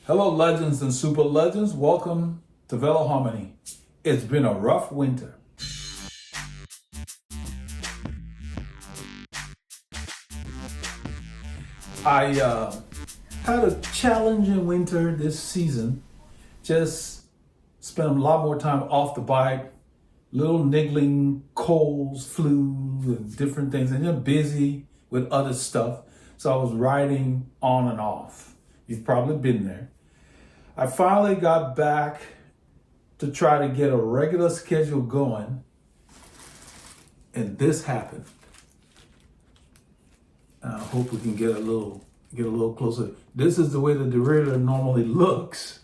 Hello, legends and super legends. Welcome to Velo Harmony. It's been a rough winter. I had a challenging winter this season. Just spent a lot more time off the bike, little niggling colds, flu, and different things, and then busy with other stuff. So I was riding on and off. You've probably been there. I finally got back to try to get a regular schedule going, and this happened. I hope we can get a little closer. This is the way the derailleur normally looks.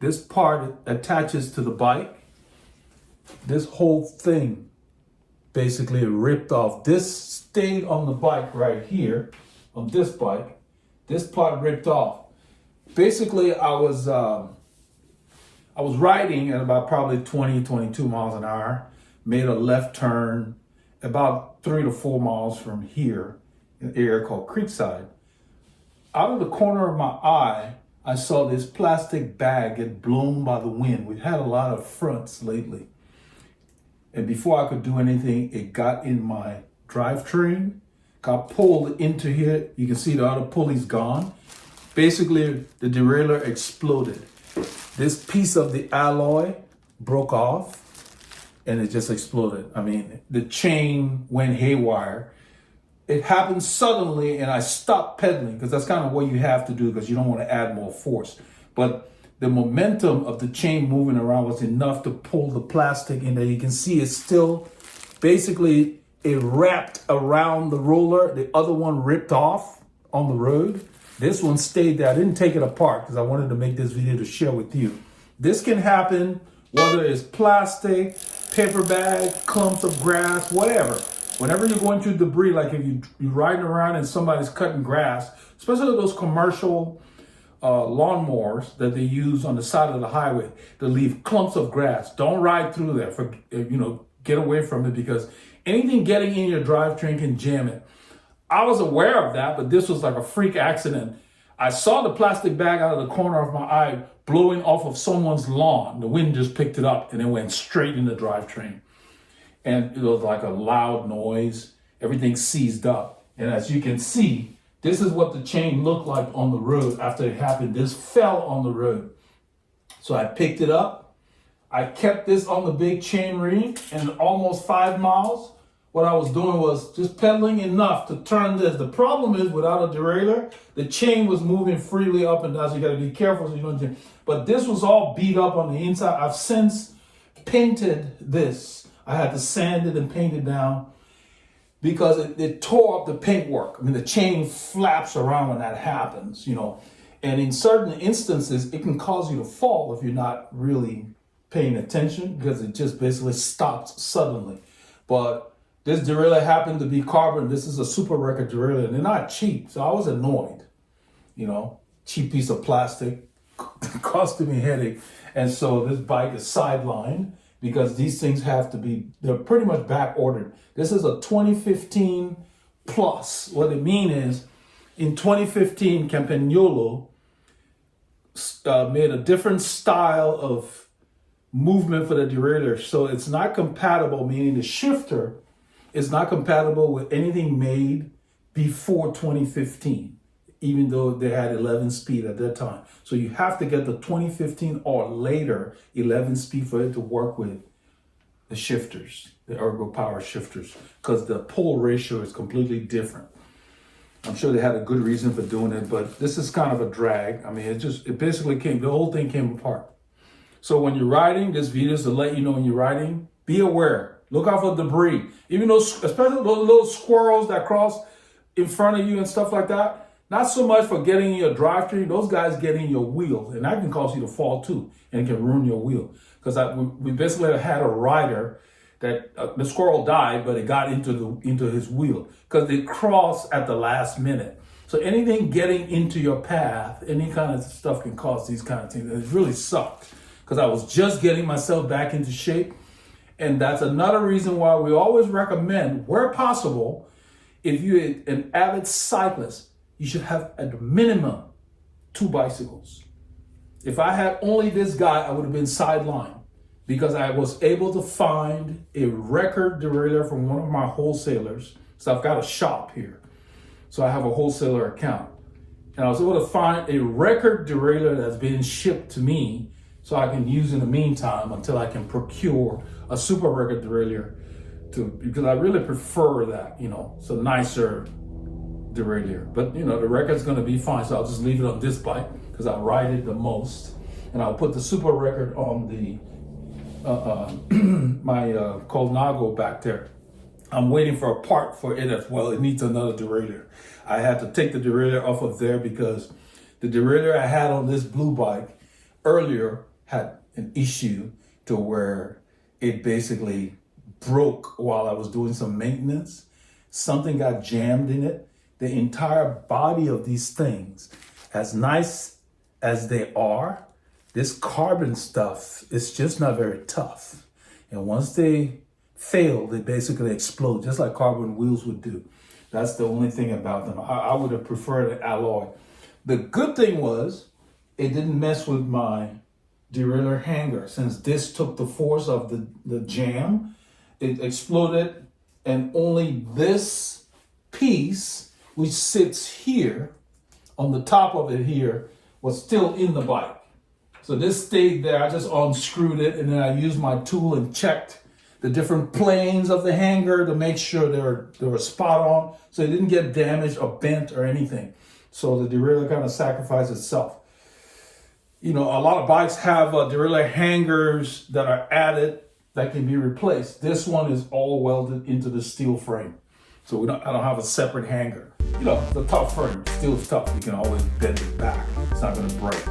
This part attaches to the bike. This whole thing basically ripped off. This stayed on the bike right here, on this bike. This part ripped off. Basically, I was riding at about probably 22 miles an hour, made a left turn about 3 to 4 miles from here, in an area called Creekside. Out of the corner of my eye, I saw this plastic bag get blown by the wind. We've had a lot of fronts lately. And before I could do anything, it got in my drivetrain, got pulled into here. You can see the other pulley's gone. Basically, the derailleur exploded. This piece of the alloy broke off and it just exploded. I mean, the chain went haywire. It happened suddenly and I stopped pedaling because that's kind of what you have to do because you don't want to add more force. But the momentum of the chain moving around was enough to pull the plastic in there. You can see it's still basically, it wrapped around the roller. The other one ripped off on the road. This one stayed there. I didn't take it apart because I wanted to make this video to share with you. This can happen whether it's plastic, paper bag, clumps of grass, whatever. Whenever you're going through debris, like if you're riding around and somebody's cutting grass, especially those commercial lawnmowers that they use on the side of the highway, they leave clumps of grass. Don't ride through there. Get away from it because anything getting in your drivetrain can jam it. I was aware of that, but this was like a freak accident. I saw the plastic bag out of the corner of my eye blowing off of someone's lawn. The wind just picked it up and it went straight in the drivetrain. And it was like a loud noise. Everything seized up. And as you can see, this is what the chain looked like on the road after it happened. This fell on the road. So I picked it up. I kept this on the big chain ring and almost 5 miles. What I was doing was just pedaling enough to turn this. The problem is without a derailleur, the chain was moving freely up and down, so you gotta be careful so you don't jam. But this was all beat up on the inside. I've since painted this. I had to sand it and paint it down because it tore up the paintwork. I mean, the chain flaps around when that happens, And in certain instances, it can cause you to fall if you're not really paying attention because it just basically stops suddenly. But this derailleur happened to be carbon. This is a super record derailleur, and they're not cheap. So I was annoyed, cheap piece of plastic, costing me a headache. And so this bike is sidelined because these things they're pretty much back ordered. This is a 2015 plus. What it means is in 2015, Campagnolo made a different style of movement for the derailleur. So it's not compatible, meaning the shifter is not compatible with anything made before 2015, even though they had 11 speed at that time. So you have to get the 2015 or later 11 speed for it to work with the shifters, the ergo power shifters, because the pull ratio is completely different. I'm sure they had a good reason for doing it, but this is kind of a drag. I mean, it basically the whole thing came apart. So when you're riding, this video is to let you know when you're riding, be aware. Look out for debris. Even those, especially those little squirrels that cross in front of you and stuff like that. Not so much for getting in your drivetrain. Those guys get in your wheel, and that can cause you to fall too, and it can ruin your wheel. Because we basically had a rider that the squirrel died, but it got into his wheel because they crossed at the last minute. So anything getting into your path, any kind of stuff can cause these kind of things. It really sucked because I was just getting myself back into shape. And that's another reason why we always recommend, where possible, if you're an avid cyclist, you should have at minimum 2 bicycles. If I had only this guy, I would have been sidelined because I was able to find a record derailleur from one of my wholesalers. So I've got a shop here. So I have a wholesaler account. And I was able to find a record derailleur that's being shipped to me so I can use in the meantime until I can procure a super record derailleur because I really prefer that, it's a nicer derailleur. But the record's gonna be fine, so I'll just leave it on this bike because I ride it the most. And I'll put the super record on the my Colnago back there. I'm waiting for a part for it as well. It needs another derailleur. I had to take the derailleur off of there because the derailleur I had on this blue bike earlier had an issue to where it basically broke while I was doing some maintenance. Something got jammed in it. The entire body of these things, as nice as they are, this carbon stuff is just not very tough. And once they fail, they basically explode, just like carbon wheels would do. That's the only thing about them. I would have preferred an alloy. The good thing was it didn't mess with my derailleur hanger. Since this took the force of the jam, it exploded, and only this piece, which sits here on the top of it here, was still in the bike. So this stayed there. I just unscrewed it, and then I used my tool and checked the different planes of the hanger to make sure they were spot on, so it didn't get damaged or bent or anything. So the derailleur kind of sacrificed itself. A lot of bikes have derailleur hangers that are added that can be replaced. This one is all welded into the steel frame, so I don't have a separate hanger. The tough frame, steel's tough. You can always bend it back. It's not going to break.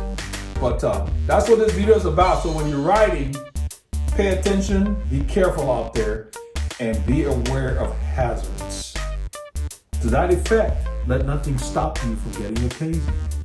But that's what this video is about. So when you're riding, pay attention, be careful out there, and be aware of hazards. To that effect, let nothing stop you from getting a tasing.